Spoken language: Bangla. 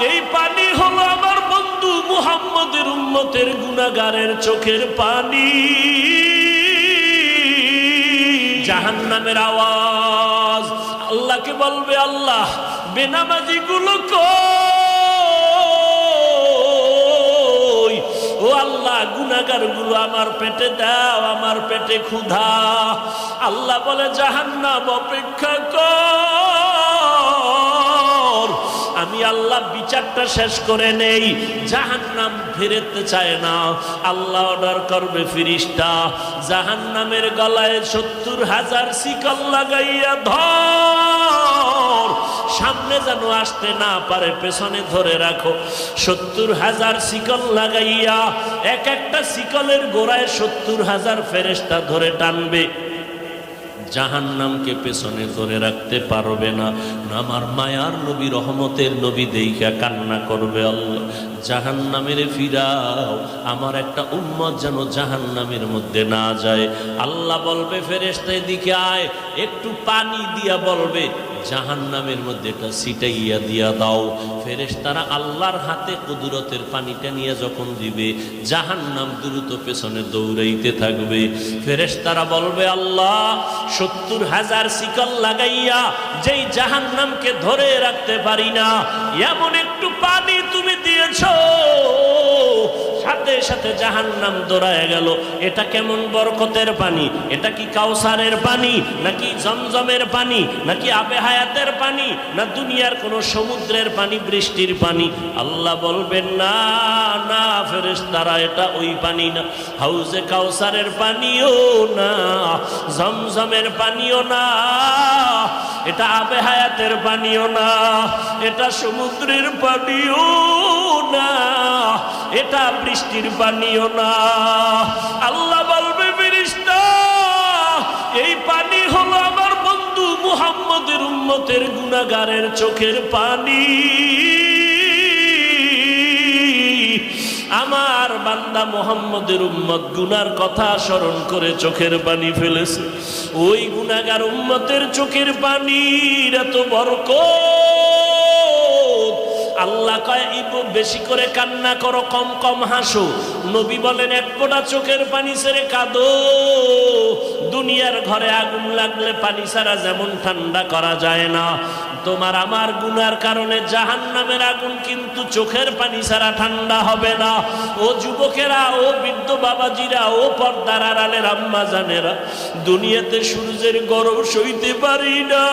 এই পানি হলো আমার বন্ধু মুহাম্মদের উম্মতের গুনাহগারের চোখের পানি। জাহান্নামের আওয়াজ আল্লাহকে বলবে, আল্লাহ বেনামাজি গুলো কই? ও আল্লাহ গুনাহগার গুলো আমার পেটে দাও, আমার পেটে ক্ষুধা। আল্লাহ বলে, জাহান্নাম অপেক্ষা কর, আমি আল্লাহ বিচারটা শেষ করে নেই। জাহান্নাম ফিরতে চায় না, আল্লাহ অর্ডার করবে ফিরিস্তা জাহান্নামের গলায় ৭০,০০০ শিকল লাগাইয়া ধর, সামনে যেন আসতে না পারে, পেছনে ধরে রাখো। ৭০,০০০ শিকল লাগাইয়া এক একটা শিকলের গোড়ায় ৭০,০০০ ফেরেশতা ধরে টানবে। জাহান্নামকে পেছনে ধরে রাখতে পারবে না। আমার মায়ার নবী, রহমতের নবী দেইখা কান্না করবে, আল্লাহ জাহান্নামের ফিরাও, আমার একটা উম্মত যেন জাহান্নামের মধ্যে না যায়। আল্লাহ বলবে, ফেরেশতা এদিকে আয়, একটু পানি দিয়া বলবে জাহান্নামের মধ্যে এটা ছিটাইয়া দিয়া দাও। ফেরেশতারা আল্লাহর হাতে কুদরতের পানিটা নিয়ে যখন দিবে, জাহান্নাম দ্রুত পেছনে দৌড়াইতে থাকবে। ফেরেশতারা বলবে, আল্লাহ ৭০,০০০ শিকল লাগাইয়া যেই জাহান্নামকে ধরে রাখতে পারি না, এমন একটু পানি তুমি দিয়েছ, সাথে সাথে জাহান্নাম দৌড়ায় গেল। এটা কেমন বরকতের পানি? এটা কি কাউসারের পানি, নাকি জমজমের পানি, নাকি আবে হায়াতের পানি, না দুনিয়ার কোন সমুদ্রের পানি, বৃষ্টির পানি? আল্লাহ বলবেন, না না ফেরেশতারা, এটা ওই পানি না, হাউজে কাউসারের পানিও না, জমজমের পানিও না, এটা আবে হায়াতের পানিও না, এটা সমুদ্রের পানিও না, এটা বৃষ্টির পানিও না। আল্লাহ বলবে, ফেরেশতা এই পানি হলো আমার বন্ধু মুহাম্মদের উম্মতের গুনাহগারের চোখের পানি। আমার বান্দা মুহাম্মদের উম্মত গুনার কথা স্মরণ করে চোখের পানি ফেলেছে। ওই গুনাহগার উম্মতের চোখের পানির এত বরকত। আল্লাহ কয়, বেশি করে কান্না করো, কম কম হাসো। নবী বলেন, এক ফোঁটা চোখের পানি ছেড়ে কাঁদো। দুনিয়ার ঘরে আগুন লাগলে পানি ছাড়া যেমন ঠান্ডা করা যায় না, তোমার আমার গুনার কারণে জাহান্নামের আগুন কিন্তু চোখের পানি ছাড়া ঠান্ডা হবে না। ও যুবকেরা, ও বৃদ্ধ বাবাজিরা, ও পর্দার আড়ালের আম্মা জানেরা, দুনিয়াতে সূর্যের গরম সইতে পারি না।